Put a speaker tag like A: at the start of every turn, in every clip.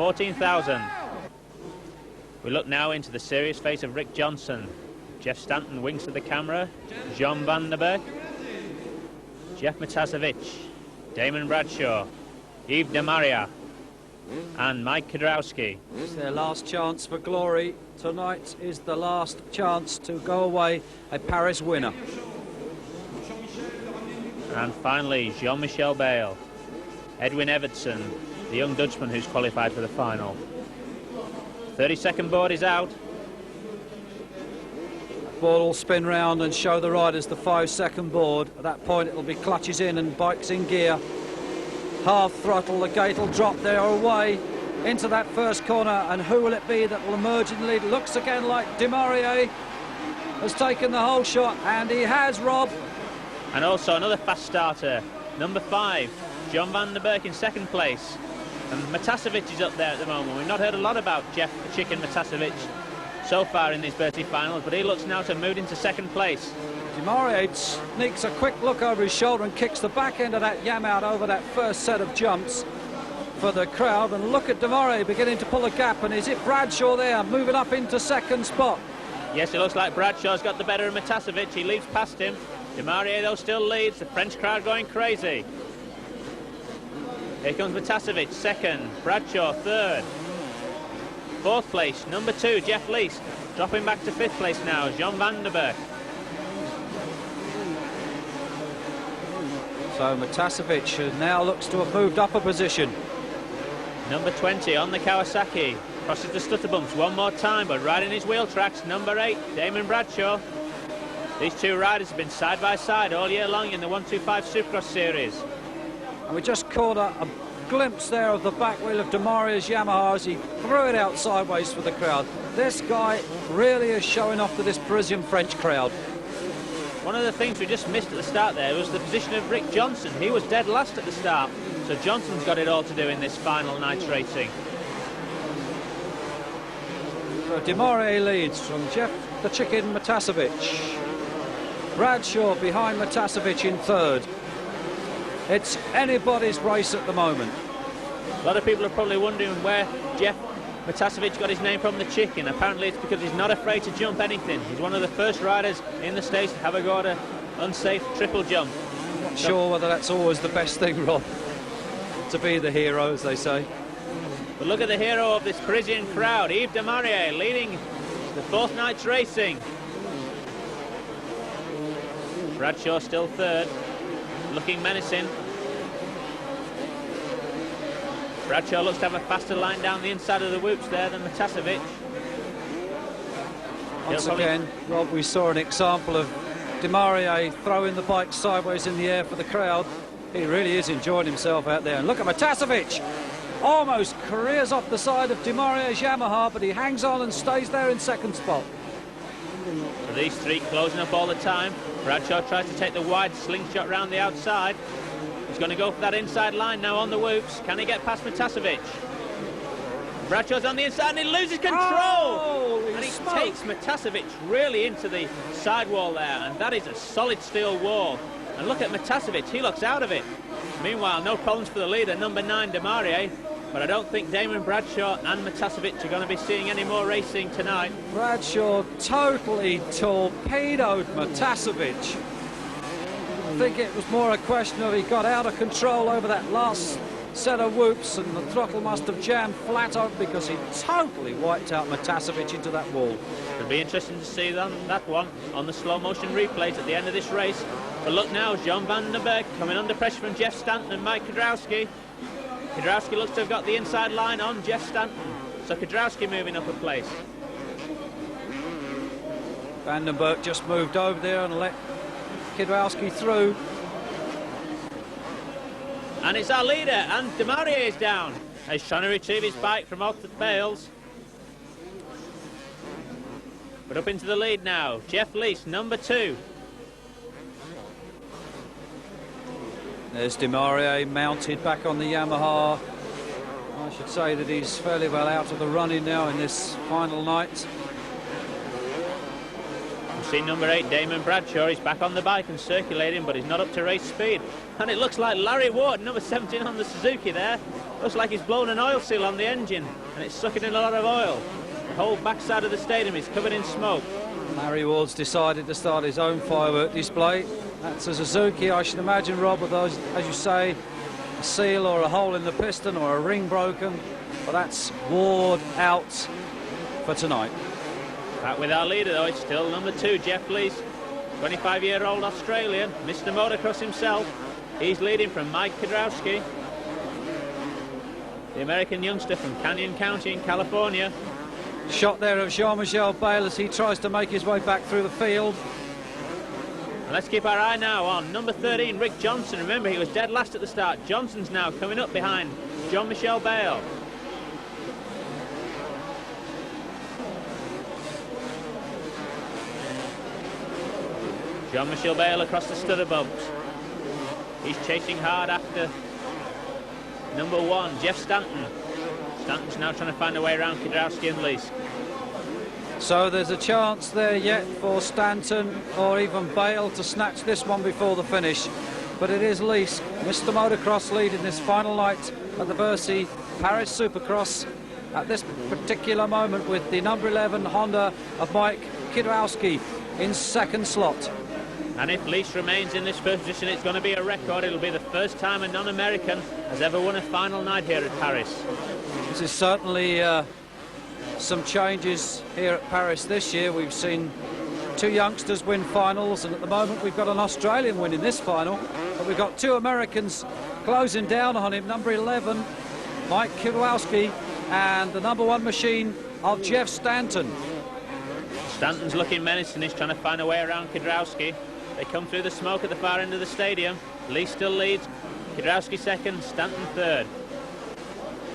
A: 14,000. We look now into the serious face of Rick Johnson. Jeff Stanton winks at the camera. John Van der Berg, Jeff Matasevic, Damon Bradshaw, Yves de Maria, and Mike Kudrowski.
B: It's their last chance for glory. Tonight is the last chance to go away a Paris winner.
A: And finally, Jean-Michel Bale, Edwin Evertson, the young Dutchman who's qualified for the final. 32nd board is out.
B: Ball will spin round and show the riders the 5-second board. At that point it'll be clutches in and bikes in gear. Half throttle, the gate will drop. They are away into that first corner, and who will it be that will emerge in the lead? Looks again like Demarier has taken the whole shot, and he has, Rob.
A: And also another fast starter, number 5, John Van der Berg in second place. And Matasevic is up there at the moment. We've not heard a lot about Jeff the Chicken Matasevic so far in these Bercy finals, but he looks now to move into second place.
B: Demarier sneaks a quick look over his shoulder and kicks the back end of that yam out over that first set of jumps for the crowd. And look at Demarier beginning to pull a gap, and is it Bradshaw there moving up into second spot?
A: Yes, it looks like Bradshaw's got the better of Matasevic. He leaps past him. Demarier though still leads, the French crowd going crazy. Here comes Matasevic, second, Bradshaw third. Fourth place, number 2, Jeff Lees. Dropping back to fifth place now, Jean Van der Berg.
B: So Matasevic now looks to have moved up a position.
A: Number 20 on the Kawasaki. Crosses the stutter bumps one more time, but riding his wheel tracks, number 8, Damon Bradshaw. These two riders have been side by side all year long in the 125 Supercross series.
B: And we just caught a glimpse there of the back wheel of Demarier's Yamaha as he threw it out sideways for the crowd. This guy really is showing off to this Parisian French crowd.
A: One of the things we just missed at the start there was the position of Rick Johnson. He was dead last at the start, so Johnson's got it all to do in this final night's racing.
B: So Demarier leads from Jeff the Chicken Matasevic. Bradshaw behind Matasevic in third. It's anybody's race at the moment.
A: A lot of people are probably wondering where Jeff Matasevic got his name from, the Chicken. Apparently it's because he's not afraid to jump anything. He's one of the first riders in the States to have a go at an unsafe triple jump.
B: I'm not sure whether that's always the best thing, Rob, to be the hero, as they say.
A: But look at the hero of this Parisian crowd, Yves de Maria, leading the fourth night's racing. Bradshaw still third, looking menacing. Bradshaw looks to have a faster line down the inside of the whoops there than Matasevic.
B: Once again, Rob, we saw an example of Demarier throwing the bike sideways in the air for the crowd. He really is enjoying himself out there. And look at Matasevic! Almost careers off the side of Demarier's Yamaha, but he hangs on and stays there in second spot.
A: So these three closing up all the time. Bradshaw tries to take the wide slingshot round the outside. He's going to go for that inside line now on the whoops. Can he get past Matasevic? Bradshaw's on the inside and he loses control!
B: Oh,
A: and he takes Matasevic really into the sidewall there, and that is a solid steel wall. And look at Matasevic, he looks out of it. Meanwhile, no problems for the leader, number 9, Demarier. But I don't think Damon Bradshaw and Matasevic are going to be seeing any more racing tonight.
B: Bradshaw totally torpedoed Matasevic. I think it was more a question of he got out of control over that last set of whoops, and the throttle must have jammed flat out because he totally wiped out Matasevic into that wall.
A: It'll be interesting to see that one on the slow motion replays at the end of this race. But look now, Jean Van der Berg coming under pressure from Jeff Stanton and Mike Kudrowski. Kudrowski looks to have got the inside line on Jeff Stanton, so Kudrowski moving up a place.
B: Van der Berg just moved over there and let Kudrowski through.
A: And it's our leader, and Demarier is down. He's trying to retrieve his bike from off the bales. But up into the lead now, Jeff Lees, number 2.
B: There's Demarier mounted back on the Yamaha. I should say that he's fairly well out of the running now in this final night.
A: We've seen number 8, Damon Bradshaw. He's back on the bike and circulating, but he's not up to race speed. And it looks like Larry Ward, number 17 on the Suzuki there. Looks like he's blown an oil seal on the engine and it's sucking in a lot of oil. The whole backside of the stadium is covered in smoke.
B: Larry Ward's decided to start his own firework display. That's a Suzuki, I should imagine, Rob, with those, as you say, a seal or a hole in the piston or a ring broken. But that's Ward out for tonight.
A: Back with our leader, though, it's still number 2, Jeff Lees, 25-year-old Australian, Mr. Motocross himself. He's leading from Mike Kudrowski, the American youngster from Canyon County in California.
B: Shot there of Jean-Michel Bale as he tries to make his way back through the field.
A: And let's keep our eye now on number 13, Rick Johnson. Remember, he was dead last at the start. Johnson's now coming up behind Jean-Michel Bale. Jean-Michel Bale across the stutter bumps. He's chasing hard after number 1, Jeff Stanton. Stanton's now trying to find a way around Kudrowski and Lees.
B: So there's a chance there yet for Stanton or even Bale to snatch this one before the finish. But it is Lees, Mr. Motocross, leading this final night at the Bercy Paris Supercross at this particular moment with the number 11 Honda of Mike Kudrowski in second slot.
A: And if Lees remains in this first position, it's going to be a record. It'll be the first time a non-American has ever won a final night here at Paris.
B: This is certainly some changes here at Paris this year. We've seen 2 youngsters win finals, and at the moment we've got an Australian winning this final, but we've got 2 Americans closing down on him, number 11 Mike Kudrowski and the number 1 machine of Jeff Stanton.
A: Stanton's looking menacing. He's trying to find a way around Kudrowski. They come through the smoke at the far end of the stadium. Lee still leads. Kudrowski second, Stanton third.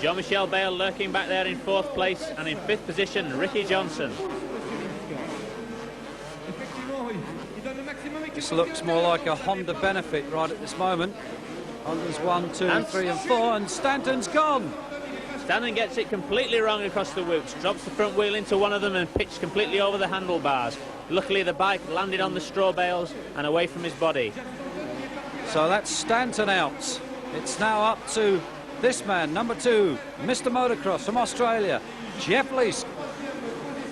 A: Jean-Michel Bale lurking back there in 4th place, and in 5th position, Ricky Johnson.
B: This looks more like a Honda benefit right at this moment. Honda's 1, 2, 3 and 4, and Stanton's gone.
A: Stanton gets it completely wrong across the whoops, drops the front wheel into one of them and pitched completely over the handlebars. Luckily the bike landed on the straw bales and away from his body.
B: So that's Stanton out. It's now up to this man, number 2, Mr. Motocross from Australia, Jeff Lees,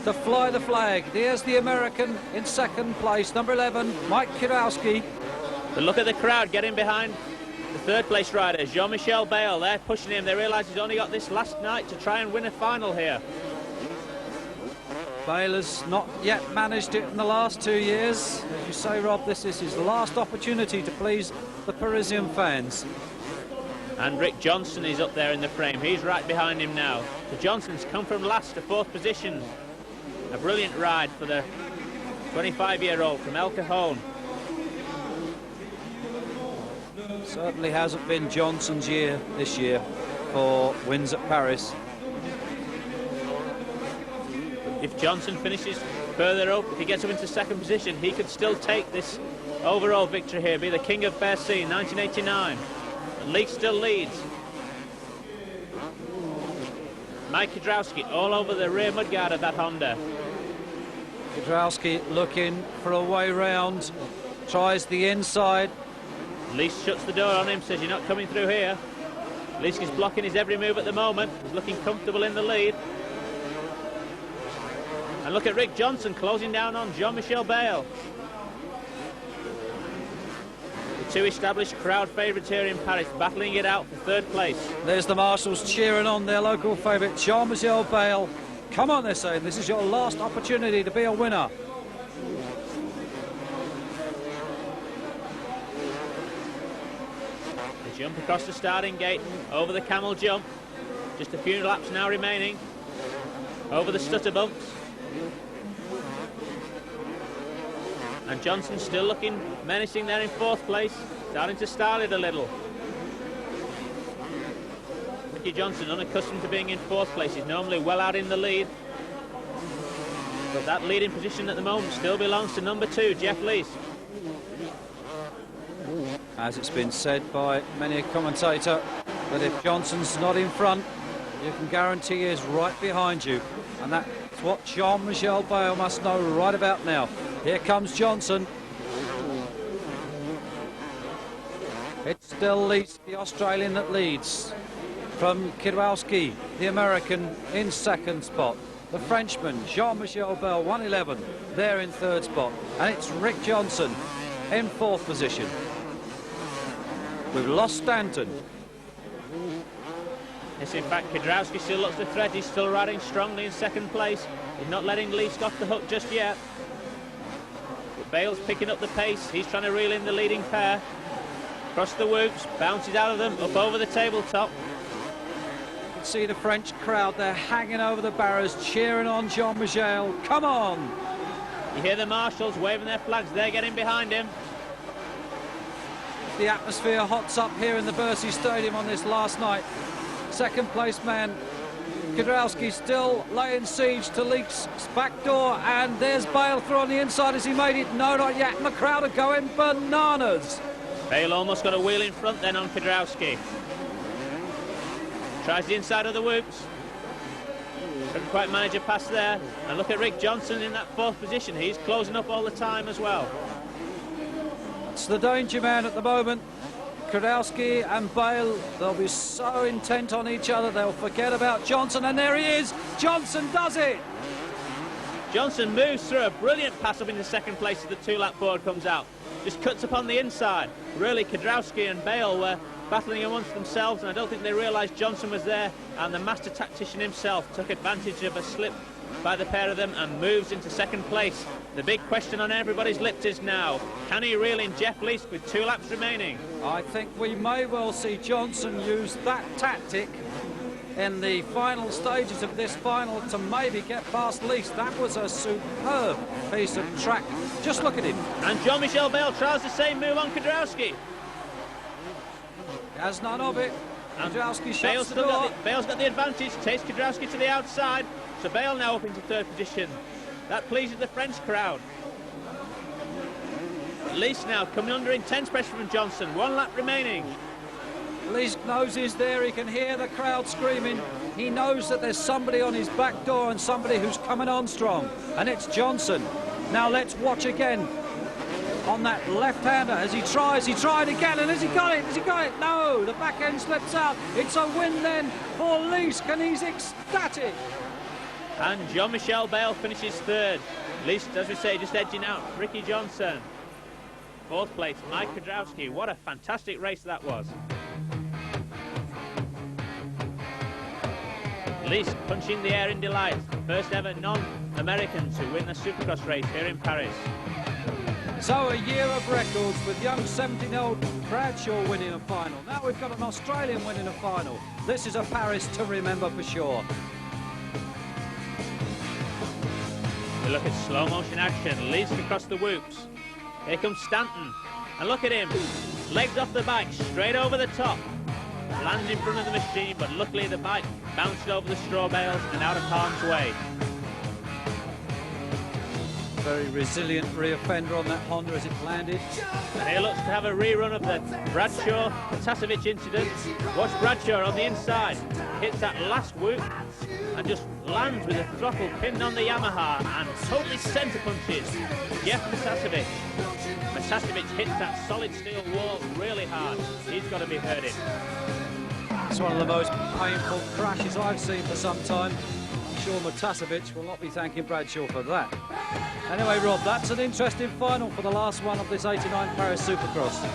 B: to fly the flag. There's the American in second place, number 11, Mike Kudrowski.
A: But look at the crowd getting behind the 3rd place rider, Jean-Michel Bale. They're pushing him. They realise he's only got this last night to try and win a final here.
B: Bale has not yet managed it in the last 2 years. As you say, Rob, this is his last opportunity to please the Parisian fans.
A: And Rick Johnson is up there in the frame. He's right behind him now. So Johnson's come from last to 4th position. A brilliant ride for the 25-year-old from El Cajon.
B: Certainly hasn't been Johnson's year this year for wins at Paris.
A: If Johnson finishes further up, if he gets up into 2nd position, he could still take this overall victory here, be the king of Bercy in 1989. And Lees still leads. Mike Kudrowski all over the rear mudguard of that Honda.
B: Kudrowski looking for a way round, tries the inside.
A: Lees shuts the door on him, says you're not coming through here. Lees is blocking his every move at the moment. He's looking comfortable in the lead. And look at Rick Johnson closing down on Jean-Michel Bale. The 2 established crowd favourites here in Paris, battling it out for 3rd place.
B: There's the marshals cheering on their local favourite, Jean-Michel Bale. Come on, they're saying, this is your last opportunity to be a winner.
A: They jump across the starting gate, over the camel jump. Just a few laps now remaining. Over the stutter bumps. And Johnson still looking menacing there in 4th place, starting to style it a little. Ricky Johnson, unaccustomed to being in 4th place, he's normally well out in the lead. But that leading position at the moment still belongs to number 2, Jeff Lees.
B: As it's been said by many a commentator, that if Johnson's not in front, you can guarantee he is right behind you. And that's what Jean-Michel Bale must know right about now. Here comes Johnson. It's still Lees, the Australian, that leads. from Kidwowski, the American, in second spot. The Frenchman, Jean-Michel Bell, 1:11, there in third spot. And it's Rick Johnson in fourth position. We've lost Stanton.
A: Yes, in fact, Kidrowski still looks the threat. He's still riding strongly in second place. He's not letting Leask off the hook just yet. But Bale's picking up the pace. He's trying to reel in the leading pair. Across the whoops, bounces out of them, up over the tabletop.
B: You can see the French crowd there hanging over the barriers, cheering on Jean-Michel. Come on!
A: You hear the marshals waving their flags. They're getting behind him.
B: The atmosphere hots up here in the Bercy Stadium on this last night. Second place man, Kidrowski, still laying siege to Leask's back door, and there's Bale through on the inside. Has he made it? No, not yet, and the crowd are going bananas.
A: Bale almost got a wheel in front then on Kidrowski. Tries the inside of the whoops. Couldn't quite manage a pass there. And look at Rick Johnson in that fourth position. He's closing up all the time as well.
B: It's the danger man at the moment. Kidrowski and Bale, they'll be so intent on each other, they'll forget about Johnson, and there he is. Johnson does it.
A: Johnson moves through a brilliant pass up into second place as the two-lap board comes out. Just cuts upon the inside. Really, Kidrowski and Bale were battling amongst themselves, and I don't think they realised Johnson was there, and the master tactician himself took advantage of a slip by the pair of them and moves into second place. The big question on everybody's lips is now, can he reel in Jeff Leask with 2 laps remaining?
B: I think we may well see Johnson use that tactic in the final stages of this final to maybe get past Leask. That was a superb piece of track. Just look at him.
A: And Jean-Michel Bale tries the same move on Kidrowski.
B: Has none of it. And Kidrowski shuts the
A: door.
B: door.
A: Bale's got the advantage, takes Kidrowski to the outside. So Bale now up into third position. That pleases the French crowd. Leask now coming under intense pressure from Johnson. 1 lap remaining.
B: Leask knows he's there. He can hear the crowd screaming. He knows that there's somebody on his back door and somebody who's coming on strong. And it's Johnson. Now let's watch again on that left-hander as he tried again, and has he got it? No, the back end slips out. It's a win then for Leask, and he's ecstatic.
A: And Jean-Michel Bale finishes third. Leask, as we say, just edging out Ricky Johnson. Fourth place, Mike Kidrowski. What a fantastic race that was. Leask punching the air in delight. First ever non-American to win the Supercross race here in Paris.
B: So a year of records with young 17-year-old Bradshaw winning a final. Now we've got an Australian winning a final. This is a Paris to remember for sure.
A: We look at slow motion action. Leask across the whoops. Here comes Stanton. And look at him. Legs off the bike, straight over the top. Lands in front of the machine, but luckily the bike bounced over the straw bales and out of harm's way.
B: Very resilient rear fender on that Honda as it landed.
A: And he looks to have a rerun of the Bradshaw-Katasevich incident. Watch Bradshaw on the inside. Hits that last whoop and just lands with the throttle pinned on the Yamaha and totally centre punches Jeff Katasevich. Katasevich hits that solid steel wall really hard. He's got to be hurting.
B: It's one of the most painful crashes I've seen for some time. I'm sure Matasevich will not be thanking Bradshaw for that. Anyway, Rob, that's an interesting final for the last one of this '89 Paris Supercross.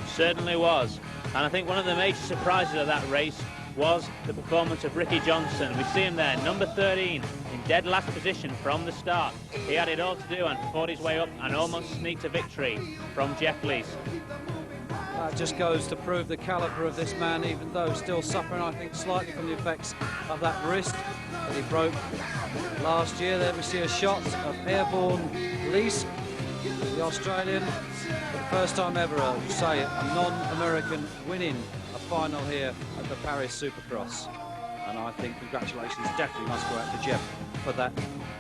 A: Certainly was. And I think one of the major surprises of that race was the performance of Ricky Johnson. We see him there, number 13, in dead last position from the start. He had it all to do and fought his way up and almost sneaked a victory from Jeff Leask.
B: That just goes to prove the calibre of this man, even though still suffering, I think, slightly from the effects of that wrist that he broke last year. There we see a shot of airborne Leask, the Australian, for the first time ever, say, a non-American winning a final here at the Paris Supercross. And I think congratulations definitely must go out to Jeff for that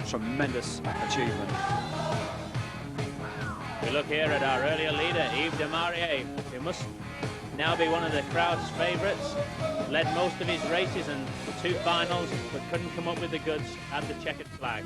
B: tremendous achievement.
A: We look here at our earlier leader, Yves Demarié, who must now be one of the crowd's favourites. Led most of his races and 2 finals, but couldn't come up with the goods at the checkered flag.